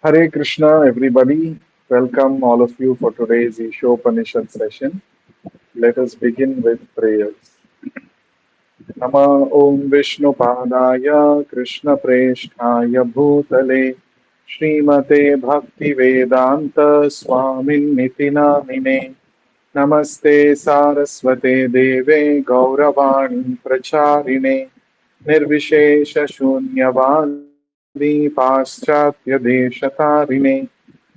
Hare Krishna, everybody. Welcome all of you for today's isopanishad session. Let us begin with prayers. Nama Om Vishnu Padaya Krishna Presthaya Bhutale Srimate Bhakti Vedanta Swamin Nitinamine Namaste Saraswate Deve Gauravani Pracharine Nirvishesha Shunyavadi Paschatya Deshatarine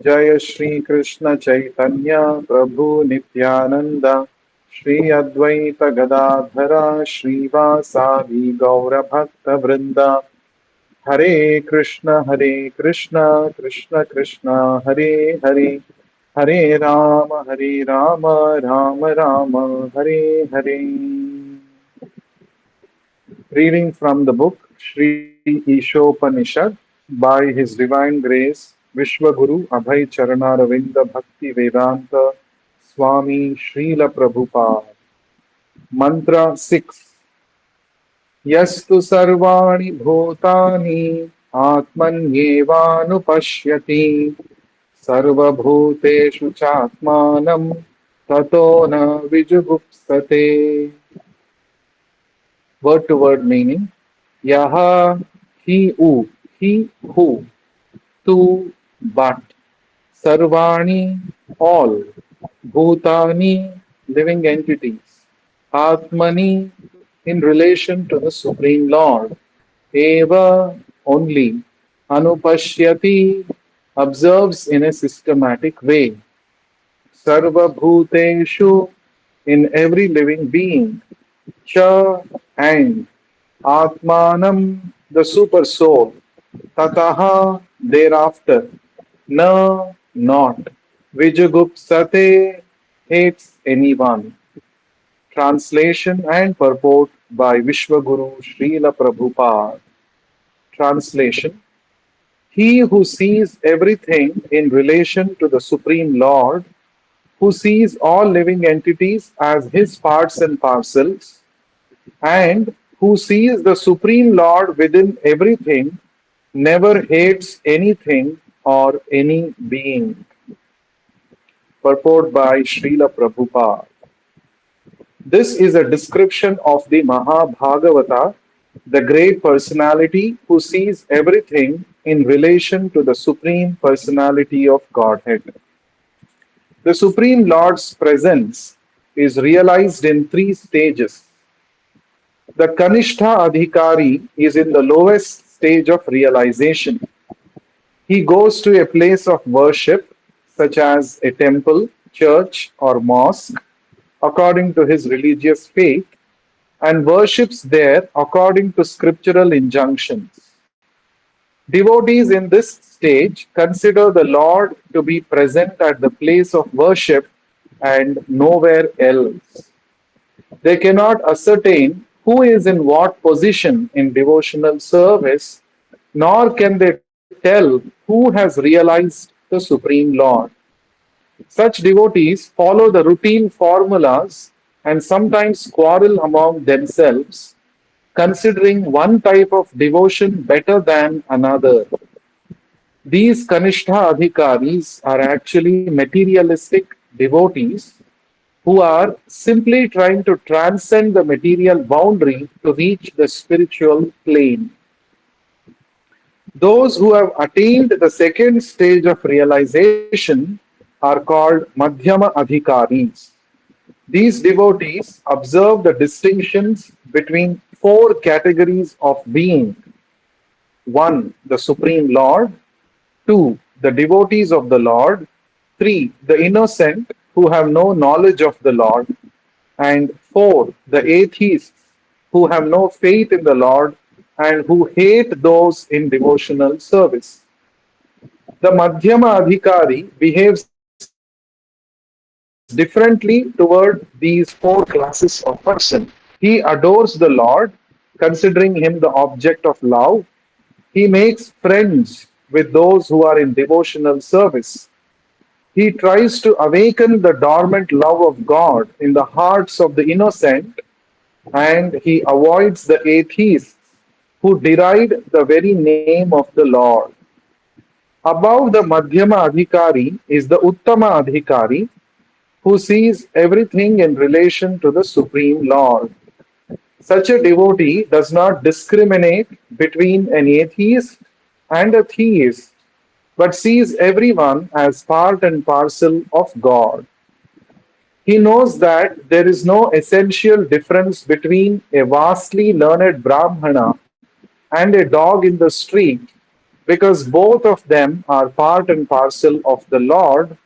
Jaya Shri Krishna Chaitanya Prabhu Nityananda Shri Advaita Gadadhara Srivasadi Gaura Bhakta Vrinda Hare Krishna, Krishna Krishna, Hare Hare, Hare Rama, Rama Rama, Hare Hare. Reading from the book Sri Ishopanishad by His Divine Grace Vishwaguru Abhay Charana Bhakti Vedanta Swami Srila Prabhupada. Mantra 6. Yastu sarvani bhutani atmanyevānupashyati sarvabhuteshu chātmanam tato na vijugupsate. Word to word meaning. Yaha, he who, tu, but, sarvani, all, bhutani, living entities, atmani, in relation to the Supreme Lord, eva, only, anupashyati, observes in a systematic way, sarva bhuteshu, in every living being, cha, and atmanam, the super soul, tataha, thereafter, na, not, vijagupsate, hates anyone. Translation and purport by Vishwaguru Srila Prabhupada. Translation. He who sees everything in relation to the Supreme Lord, who sees all living entities as his parts and parcels, and who sees the Supreme Lord within everything, never hates anything or any being. Purport by Srila Prabhupada. This is a description of the Mahabhagavata, the great personality who sees everything in relation to the Supreme Personality of Godhead. The Supreme Lord's presence is realized in three stages. The Kanishtha Adhikari is in the lowest stage of realization. He goes to a place of worship, such as a temple, church, or mosque, according to his religious faith, and worships there according to scriptural injunctions. Devotees in this stage consider the Lord to be present at the place of worship and nowhere else. They cannot ascertain who is in what position in devotional service, nor can they tell who has realized the Supreme Lord. Such devotees follow the routine formulas and sometimes quarrel among themselves, considering one type of devotion better than another. These Kanishtha Adhikaris are actually materialistic devotees who are simply trying to transcend the material boundary to reach the spiritual plane. Those who have attained the second stage of realization are called Madhyama Adhikaris. These devotees observe the distinctions between four categories of being: 1. The Supreme Lord; 2. The devotees of the Lord; 3. The innocent who have no knowledge of the Lord; and 4. The atheists who have no faith in the Lord and who hate those in devotional service. The Madhyama Adhikari behaves differently toward these four classes of person. He adores the Lord, considering him the object of love. He makes friends with those who are in devotional service. He tries to awaken the dormant love of God in the hearts of the innocent, and he avoids the atheists who deride the very name of the Lord. Above the Madhyama Adhikari is the Uttama Adhikari, who sees everything in relation to the Supreme Lord. Such a devotee does not discriminate between an atheist and a theist, but sees everyone as part and parcel of God. He knows that there is no essential difference between a vastly learned Brahmana and a dog in the street, because both of them are part and parcel of the Lord,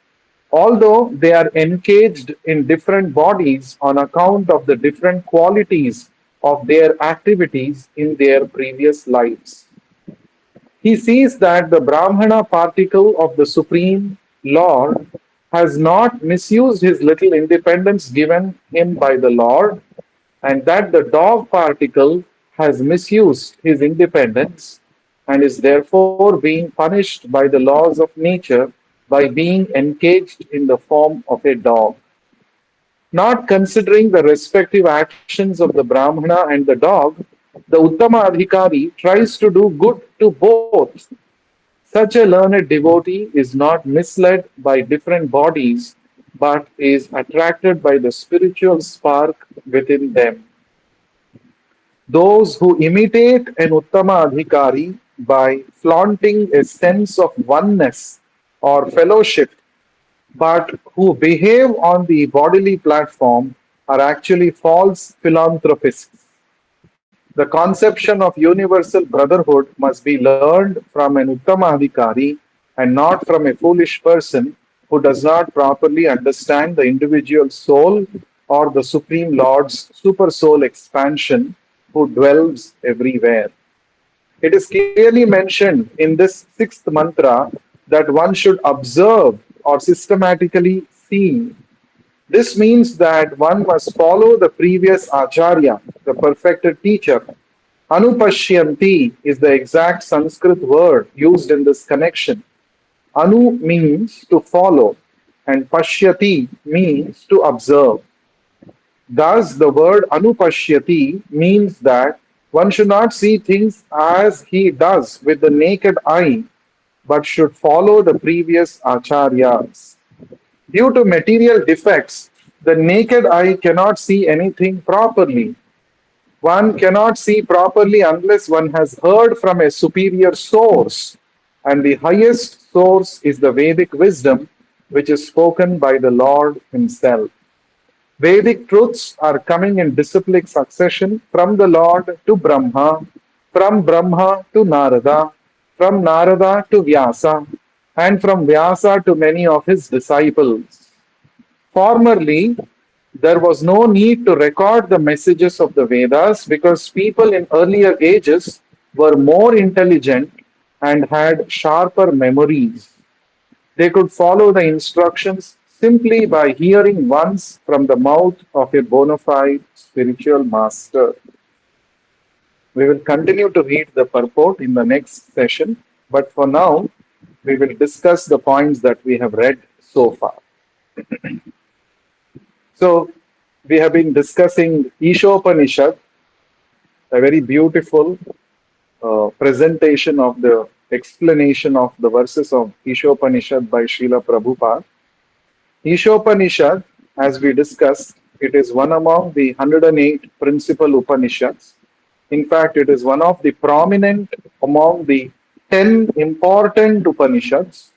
although they are encaged in different bodies on account of the different qualities of their activities in their previous lives. He sees that the Brahmana particle of the Supreme Lord has not misused his little independence given him by the Lord, and that the dog particle has misused his independence and is therefore being punished by the laws of nature by being encaged in the form of a dog. Not considering the respective actions of the Brahmana and the dog, the Uttama Adhikari tries to do good to both. Such a learned devotee is not misled by different bodies, but is attracted by the spiritual spark within them. Those who imitate an Uttama Adhikari by flaunting a sense of oneness or fellowship, but who behave on the bodily platform, are actually false philanthropists. The conception of universal brotherhood must be learned from an Uttama Adhikari and not from a foolish person who does not properly understand the individual soul or the Supreme Lord's super soul expansion who dwells everywhere. It is clearly mentioned in this sixth mantra that one should observe or systematically see. This means that one must follow the previous acharya, the perfected teacher. Anupashyanti is the exact Sanskrit word used in this connection. Anu means to follow, and pashyati means to observe. Thus, the word anupashyati means that one should not see things as he does with the naked eye, but should follow the previous acharyas. Due to material defects, the naked eye cannot see anything properly. One cannot see properly unless one has heard from a superior source, and the highest source is the Vedic wisdom, which is spoken by the Lord Himself. Vedic truths are coming in disciplic succession from the Lord to Brahma, from Brahma to Narada, from Narada to Vyasa, and from Vyasa to many of his disciples. Formerly, there was no need to record the messages of the Vedas because people in earlier ages were more intelligent and had sharper memories. They could follow the instructions simply by hearing once from the mouth of a bona fide spiritual master. We will continue to read the purport in the next session, but for now, we will discuss the points that we have read so far. So, we have been discussing Ishopanishad, a very beautiful presentation of the explanation of the verses of Ishopanishad by Srila Prabhupada. Ishopanishad, as we discussed, it is one among the 108 principal Upanishads. In fact, it is one of the prominent among the 10 important Upanishads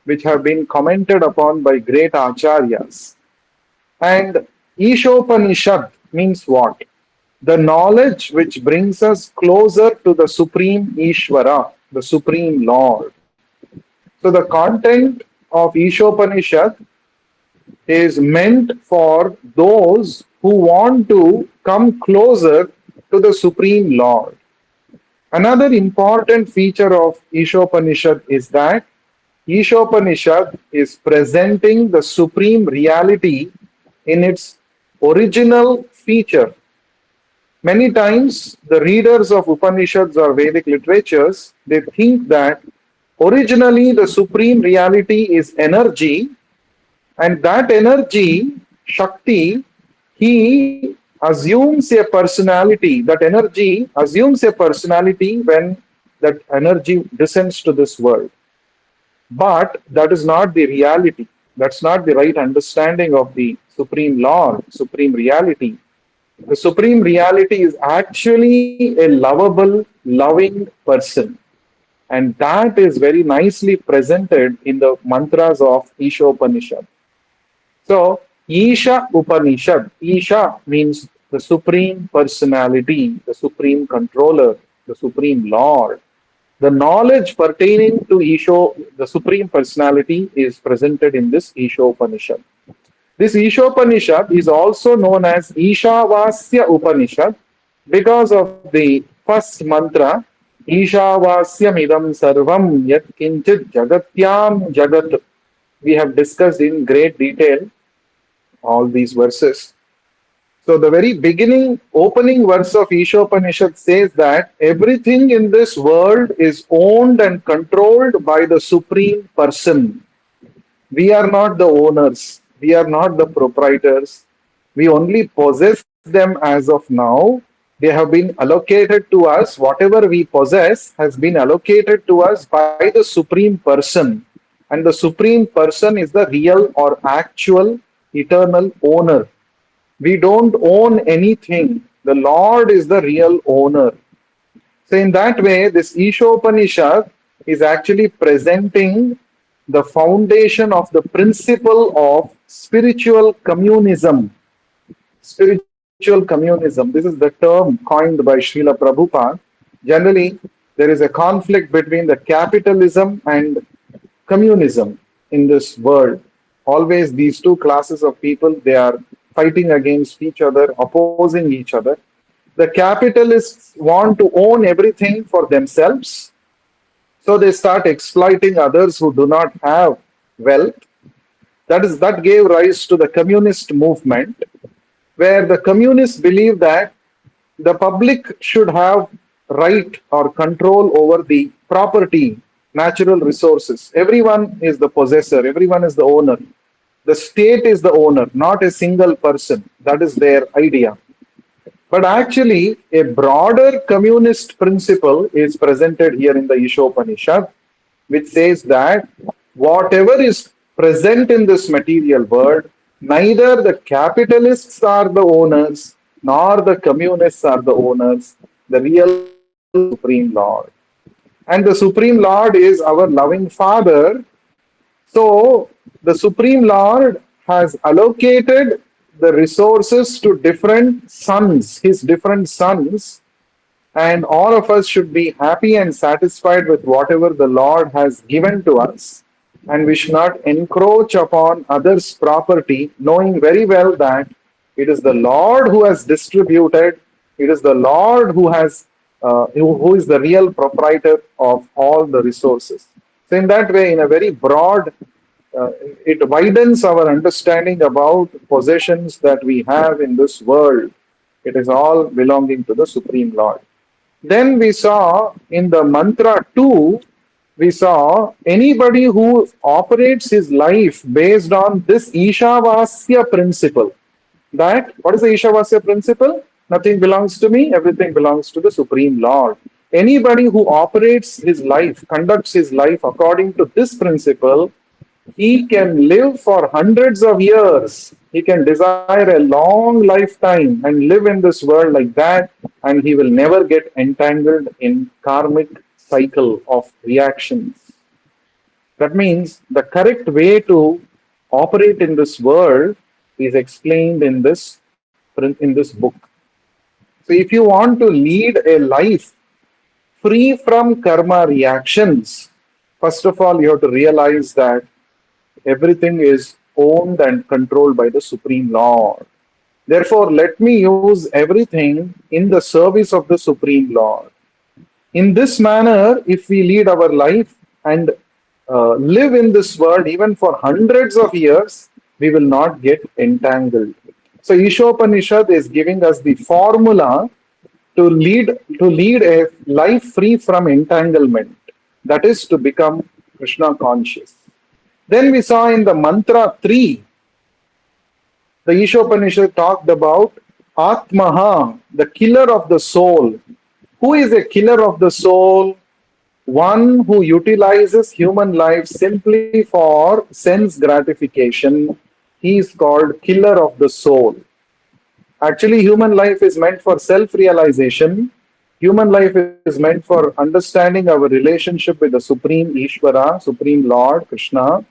which have been commented upon by great acharyas. And Ishopanishad means what? The knowledge which brings us closer to the Supreme Ishvara, the Supreme Lord. So the content of Ishopanishad is meant for those who want to come closer to the Supreme Lord. Another important feature of Ishopanishad is that Ishopanishad is presenting the supreme reality in its original feature. Many times, the readers of Upanishads or Vedic literatures, they think that originally the supreme reality is energy, and that energy, Shakti, he assumes a personality. That energy assumes a personality when that energy descends to this world. But that is not the reality. That's not the right understanding of the Supreme Lord, Supreme Reality. The Supreme Reality is actually a lovable, loving person. And that is very nicely presented in the mantras of Ishopanishad. So, Isha Upanishad, Isha means the Supreme Personality, the Supreme Controller, the Supreme Lord. The knowledge pertaining to Isho, the Supreme Personality, is presented in this Ishopanishad. This Ishopanishad is also known as Ishavasya Upanishad because of the first mantra Ishavasyam idam sarvam yat kinchit jagatyam jagat. We have discussed in great detail all these verses. So the very beginning, opening verse of Ishopanishad says that everything in this world is owned and controlled by the Supreme Person. We are not the owners. We are not the proprietors. We only possess them as of now. They have been allocated to us. Whatever we possess has been allocated to us by the Supreme Person. And the Supreme Person is the real or actual eternal owner. We don't own anything. The Lord is the real owner. So, in that way, this Ishopanishad is actually presenting the foundation of the principle of spiritual communism. Spiritual communism. This is the term coined by Srila Prabhupada. Generally, there is a conflict between the capitalism and communism in this world. Always these two classes of people, they are fighting against each other, opposing each other. The capitalists want to own everything for themselves, so they start exploiting others who do not have wealth. That gave rise to the communist movement, where the communists believe that the public should have right or control over the property, natural resources. Everyone is the possessor, everyone is the owner. The state is the owner, not a single person. That is their idea. But actually, a broader communist principle is presented here in the Ishopanishad, which says that whatever is present in this material world, neither the capitalists are the owners, nor the communists are the owners. The real Supreme Lord. And the Supreme Lord is our loving Father. So the Supreme Lord has allocated the resources to different sons, his different sons, and all of us should be happy and satisfied with whatever the Lord has given to us. And we should not encroach upon others' property, knowing very well that it is the Lord who has distributed, it is the Lord who is the real proprietor of all the resources. So, in that way, in a very broad, it widens our understanding about possessions that we have in this world. It is all belonging to the Supreme Lord. Then we saw in the mantra 2, we saw anybody who operates his life based on this Ishavasya principle. That, what is the Ishavasya principle? Nothing belongs to me, everything belongs to the Supreme Lord. Anybody who operates his life, conducts his life according to this principle, he can live for hundreds of years. He can desire a long lifetime and live in this world like that, and he will never get entangled in karmic cycle of reactions. That means the correct way to operate in this world is explained in this book. So if you want to lead a life free from karma reactions, first of all, you have to realize that everything is owned and controlled by the Supreme Lord. Therefore, let me use everything in the service of the Supreme Lord. In this manner, if we lead our life and live in this world even for hundreds of years, we will not get entangled. So Ishopanishad is giving us the formula to lead a life free from entanglement. That is to become Krishna conscious. Then we saw in the mantra 3, the Ishopanishad talked about Atmaha, the killer of the soul. Who is a killer of the soul? one who utilizes human life simply for sense gratification, he is called killer of the soul. Actually, human life is meant for self realization. Human life is meant for understanding our relationship with the Supreme Ishvara, Supreme Lord, Krishna.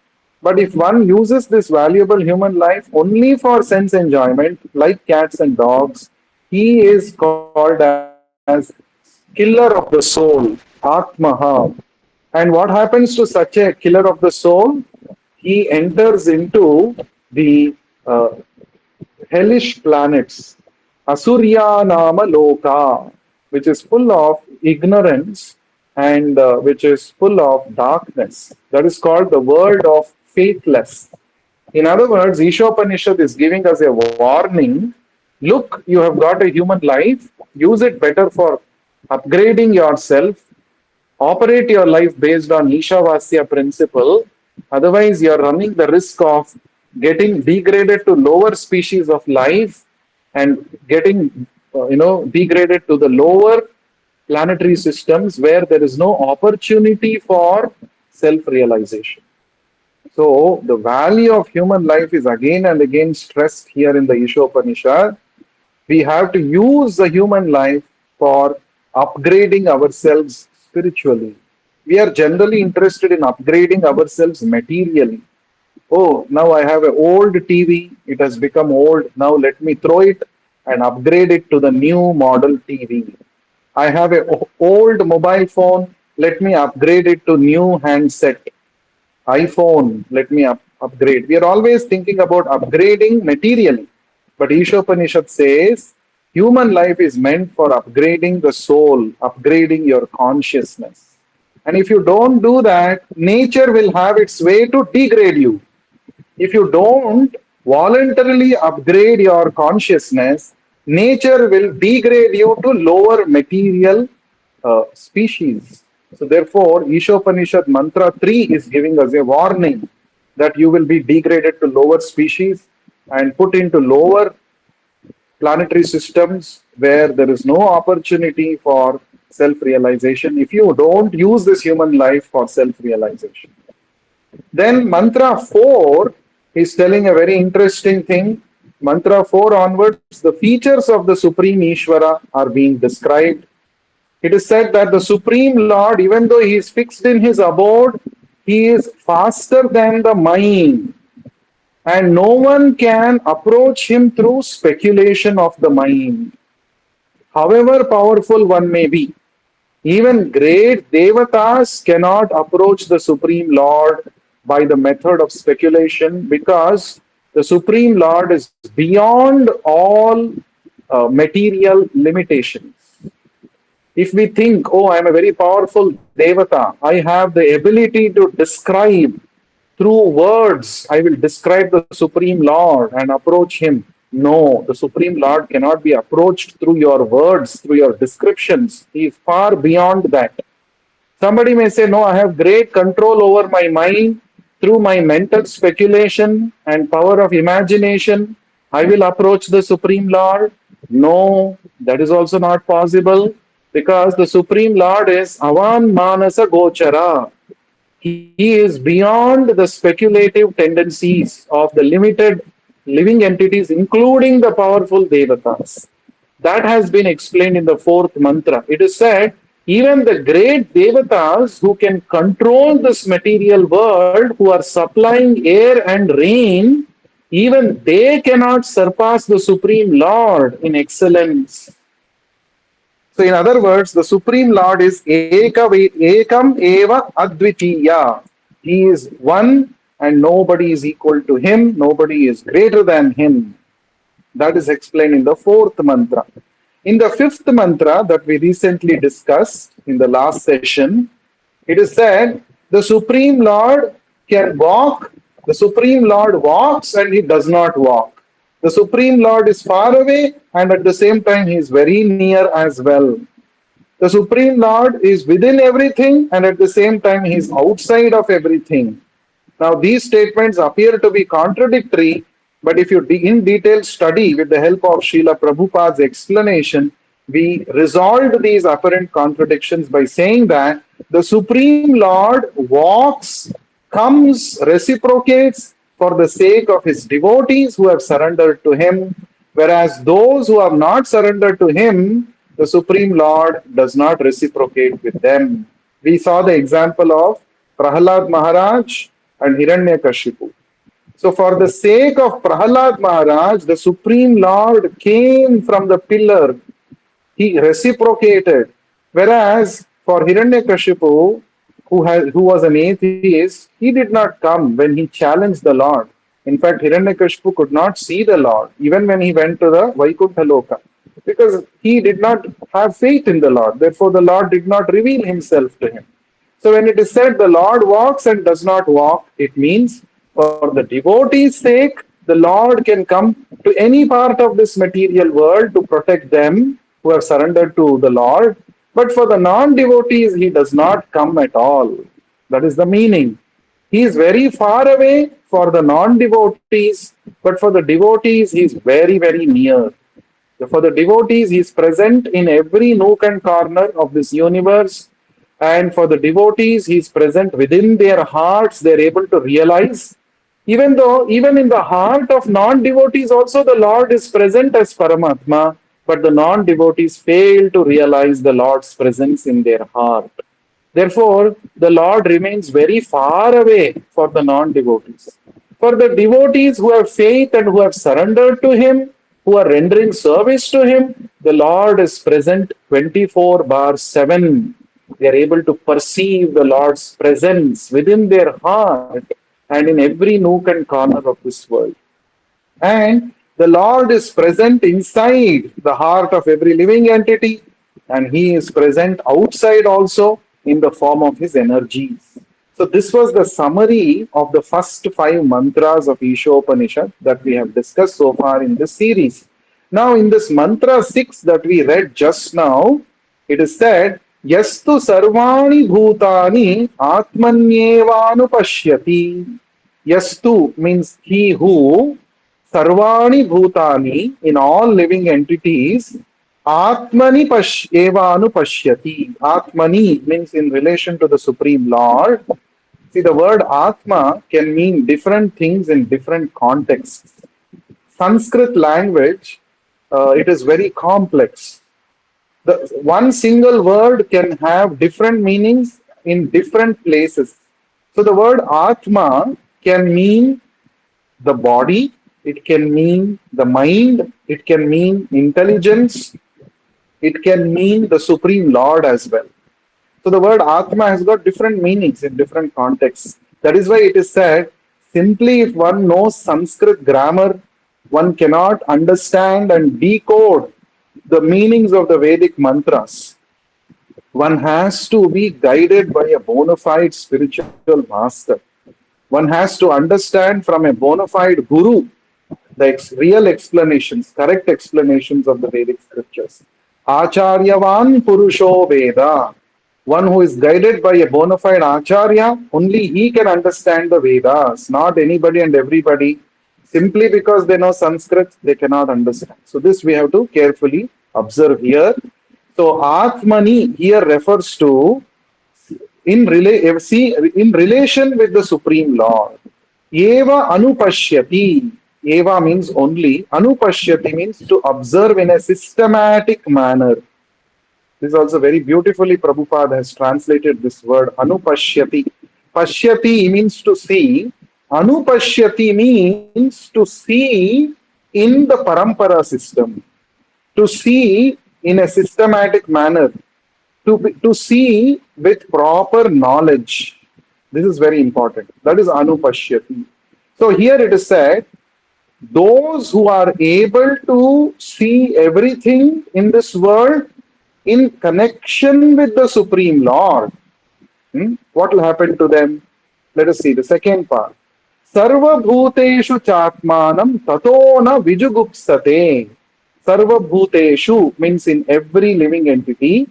But if one uses this valuable human life only for sense enjoyment, like cats and dogs, he is called as killer of the soul, Atmaha. And what happens to such a killer of the soul? He enters into the hellish planets, Asurya Nama Loka, which is full of ignorance and which is full of darkness. That is called the world of faithless. In other words, Ishopanishad is giving us a warning. Look, you have got a human life, use it better for upgrading yourself, operate your life based on Ishavasya principle. Otherwise, you are running the risk of getting degraded to lower species of life and getting, degraded to the lower planetary systems where there is no opportunity for self-realization. So the value of human life is again and again stressed here in the Ishopanishad. We have to use the human life for upgrading ourselves spiritually. We are generally interested in upgrading ourselves materially. Oh, now I have an old TV, it has become old. Now let me throw it and upgrade it to the new model TV. I have an old mobile phone, let me upgrade it to new handset iPhone, let me upgrade. We are always thinking about upgrading materially. But Ishopanishad says human life is meant for upgrading the soul, upgrading your consciousness. And if you don't do that, nature will have its way to degrade you. If you don't voluntarily upgrade your consciousness, nature will degrade you to lower material species. So therefore, Ishopanishad Mantra 3 is giving us a warning that you will be degraded to lower species and put into lower planetary systems where there is no opportunity for self-realization if you don't use this human life for self-realization. Then Mantra 4 is telling a very interesting thing. Mantra 4 onwards, the features of the Supreme Ishvara are being described. It is said that the Supreme Lord, even though he is fixed in his abode, he is faster than the mind. And no one can approach him through speculation of the mind. However powerful one may be, even great devatas cannot approach the Supreme Lord by the method of speculation because the Supreme Lord is beyond all material limitations. If we think, oh, I am a very powerful devata, I have the ability to describe through words, I will describe the Supreme Lord and approach him. No, the Supreme Lord cannot be approached through your words, through your descriptions. He is far beyond that. Somebody may say, no, I have great control over my mind through my mental speculation and power of imagination. I will approach the Supreme Lord. No, that is also not possible because the Supreme Lord is Avan Manasa Gochara. He is beyond the speculative tendencies of the limited living entities, including the powerful devatas. That has been explained in the fourth mantra. It is said, even the great devatas who can control this material world, who are supplying air and rain, even they cannot surpass the Supreme Lord in excellence. So, in other words, the Supreme Lord is Ekam Eva Advitiya. He is one and nobody is equal to him, nobody is greater than him. That is explained in the fourth mantra. In the fifth mantra that we recently discussed in the last session, it is said the Supreme Lord can walk, the Supreme Lord walks and he does not walk. The Supreme Lord is far away and at the same time he is very near as well. The Supreme Lord is within everything and at the same time he is outside of everything. Now these statements appear to be contradictory, but if you in detail study with the help of Srila Prabhupada's explanation, we resolved these apparent contradictions by saying that the Supreme Lord walks, comes, reciprocates for the sake of his devotees who have surrendered to him, whereas those who have not surrendered to him, the Supreme Lord does not reciprocate with them. We saw the example of Prahalad Maharaj and Hiranyakashipu. So, for the sake of Prahalad Maharaj, the Supreme Lord came from the pillar, he reciprocated. Whereas for Hiranyakashipu, who was an atheist, he did not come when he challenged the Lord. In fact, Hiranyakashipu could not see the Lord even when he went to the Vaikuntha Loka because he did not have faith in the Lord. Therefore, the Lord did not reveal himself to him. So when it is said the Lord walks and does not walk, it means for the devotee's sake, the Lord can come to any part of this material world to protect them who have surrendered to the Lord. But for the non-devotees, he does not come at all. That is the meaning. He is very far away for the non-devotees, but for the devotees, he is very, very near. For the devotees, he is present in every nook and corner of this universe. And for the devotees, he is present within their hearts. They're able to realize, even though, even in the heart of non devotees, also the Lord is present as Paramatma, but the non devotees fail to realize the Lord's presence in their heart. Therefore, the Lord remains very far away for the non devotees. For the devotees who have faith and who have surrendered to Him, who are rendering service to Him, the Lord is present 24 bar 7. They are able to perceive the Lord's presence within their heart and in every nook and corner of this world. And the Lord is present inside the heart of every living entity, and He is present outside also in the form of His energies. So, this was the summary of the first 5 mantras of Ishopanishad that we have discussed so far in this series. Now, in this mantra 6 that we read just now, it is said, Yastu sarvani bhutani atmanyevanu pashyati. Yastu means he who, sarvani bhutani, in all living entities, atmani evanu pashyati. Atmani means in relation to the Supreme Lord. See, the word Atma can mean different things in different contexts. Sanskrit language, it is very complex. The one single word can have different meanings in different places. So the word Atma can mean the body, it can mean the mind, it can mean intelligence, it can mean the Supreme Lord as well. So the word Atma has got different meanings in different contexts. That is why it is said, simply if one knows Sanskrit grammar, one cannot understand and decode the meanings of the Vedic mantras. One has to be guided by a bona fide spiritual master. One has to understand from a bona fide guru the real explanations, correct explanations of the Vedic scriptures. Acharyavan Purusho Veda. One who is guided by a bona fide Acharya, only he can understand the Vedas, not anybody and everybody. Simply because they know Sanskrit, they cannot understand. So, this we have to carefully observe here. So, Atmani here refers to in relation with the Supreme Lord. Eva anupashyati. Eva means only. Anupashyati means to observe in a systematic manner. This is also very beautifully Prabhupada has translated this word anupashyati. Pashyati means to see. Anupashyati means to see in the parampara system, to see in a systematic manner, to see with proper knowledge. This is very important. That is anupashyati. So here it is said, those who are able to see everything in this world in connection with the Supreme Lord, what will happen to them? Let us see the second part. Sarva bhuteshu chatmanam tato na vijugupsate. Sarva bhuteshu means in every living entity.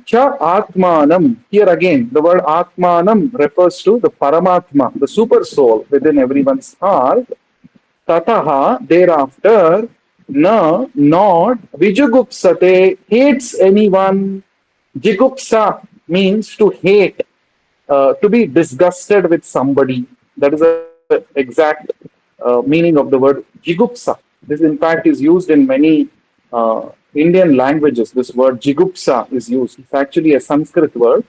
Cha atmanam. Here again, the word atmanam refers to the Paramatma, the super soul within everyone's heart. Tataha, thereafter, No, not Vijugupsate, hates anyone. Jigupsa means to hate, to be disgusted with somebody. That is the exact meaning of the word jigupsa. This, in fact, is used in many Indian languages. This word jigupsa is used. It's actually a Sanskrit word.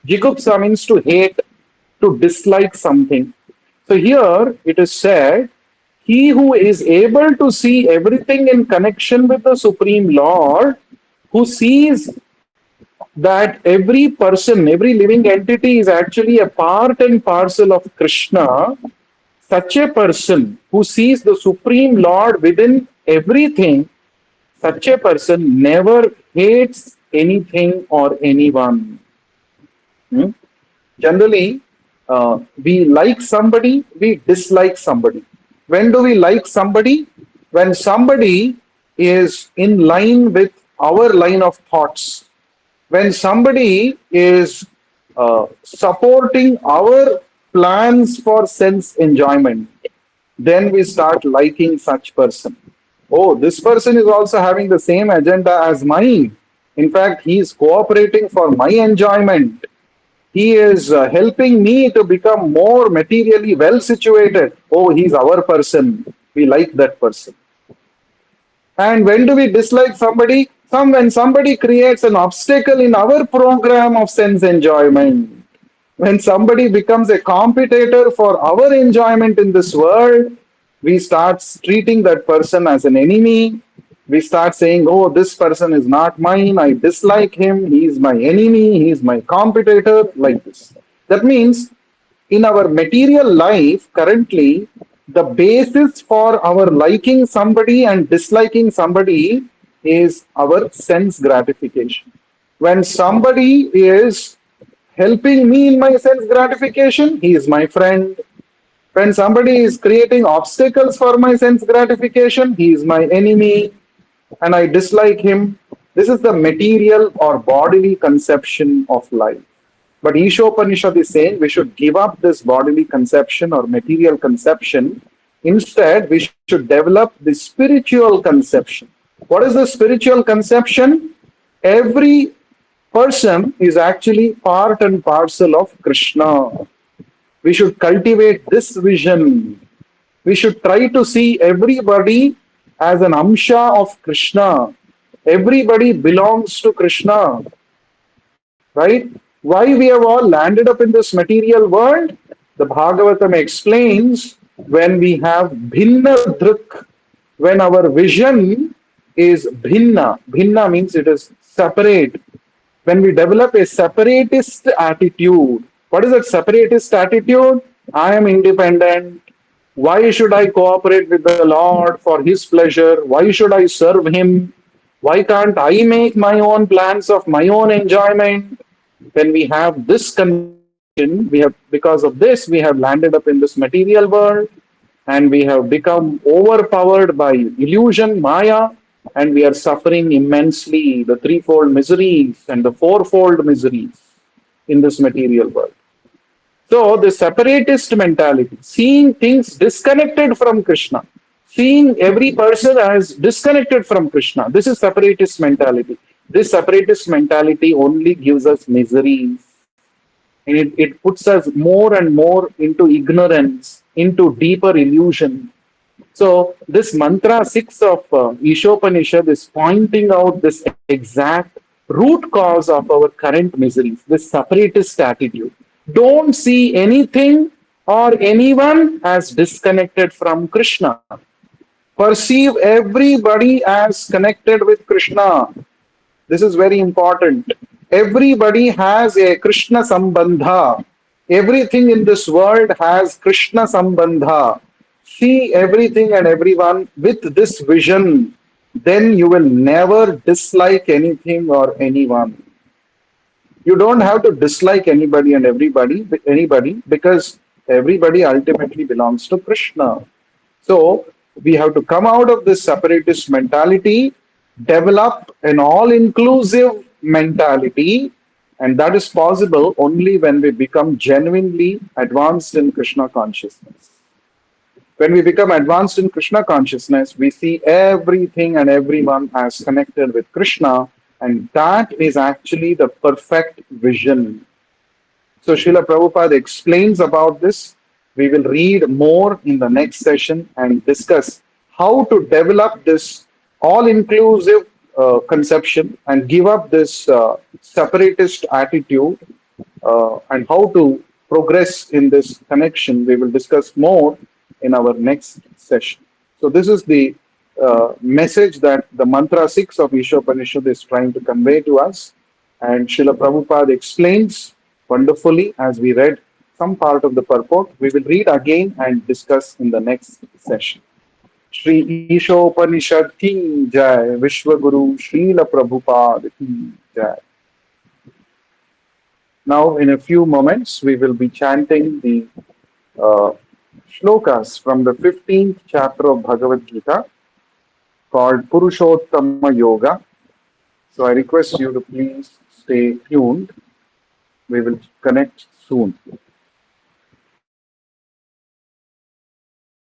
Jigupsa means to hate, to dislike something. So here it is said, he who is able to see everything in connection with the Supreme Lord, who sees that every person, every living entity is actually a part and parcel of Krishna, such a person who sees the Supreme Lord within everything, such a person never hates anything or anyone. Hmm? Generally, we like somebody, we dislike somebody. When do we like somebody? When somebody is in line with our line of thoughts. When somebody is supporting our plans for sense enjoyment, then we start liking such person. Oh, this person is also having the same agenda as mine. In fact, he is cooperating for my enjoyment. He is helping me to become more materially well situated. Oh, he's our person. We like that person. And when do we dislike somebody? When somebody creates an obstacle in our program of sense enjoyment. When somebody becomes a competitor for our enjoyment in this world, we start treating that person as an enemy. We start saying, oh, this person is not mine. I dislike him. He is my enemy. He is my competitor, like this. That means in our material life currently, the basis for our liking somebody and disliking somebody is our sense gratification. When somebody is helping me in my sense gratification, he is my friend. When somebody is creating obstacles for my sense gratification, he is my enemy and I dislike him. This is the material or bodily conception of life. But Ishopanishad is saying we should give up this bodily conception or material conception. Instead, we should develop the spiritual conception. What is the spiritual conception? Every person is actually part and parcel of Krishna. We should cultivate this vision. We should try to see everybody as an amsha of Krishna. Everybody belongs to Krishna, right? Why we have all landed up in this material world? The Bhagavatam explains when we have bhinna dhruk, when our vision is bhinna. Bhinna means it is separate. When we develop a separatist attitude, what is that separatist attitude? I am independent. Why should I cooperate with the Lord for His pleasure? Why should I serve Him? Why can't I make my own plans of my own enjoyment? When we have this conviction, we have because of this we have landed up in this material world, and we have become overpowered by illusion, Maya, and we are suffering immensely the threefold miseries and the fourfold miseries in this material world. So, the separatist mentality, seeing things disconnected from Krishna, seeing every person as disconnected from Krishna, this is separatist mentality. This separatist mentality only gives us miseries, and it puts us more and more into ignorance, into deeper illusion. So, this mantra 6 of Ishopanishad is pointing out this exact root cause of our current miseries, this separatist attitude. Don't see anything or anyone as disconnected from Krishna. Perceive everybody as connected with Krishna. This is very important. Everybody has a Krishna Sambandha. Everything in this world has Krishna Sambandha. See everything and everyone with this vision. Then you will never dislike anything or anyone. You don't have to dislike anybody and anybody, because everybody ultimately belongs to Krishna. So we have to come out of this separatist mentality, develop an all-inclusive mentality, and that is possible only when we become genuinely advanced in Krishna consciousness. When we become advanced in Krishna consciousness, we see everything and everyone as connected with Krishna, and that is actually the perfect vision. So Srila Prabhupada explains about this. We will read more in the next session and discuss how to develop this all-inclusive conception and give up this separatist attitude and how to progress in this connection. We will discuss more in our next session. So this is the message that the mantra 6 of Ishopanishad is trying to convey to us. And Srila Prabhupada explains wonderfully as we read some part of the purport. We will read again and discuss in the next session. Shri Ishopanishad ki jai, Vishwaguru Srila Prabhupada ki jai. Now, in a few moments, we will be chanting the uh, shlokas from the 15th chapter of Bhagavad Gita called Purushottama Yoga. So I request you to please stay tuned. We will connect soon.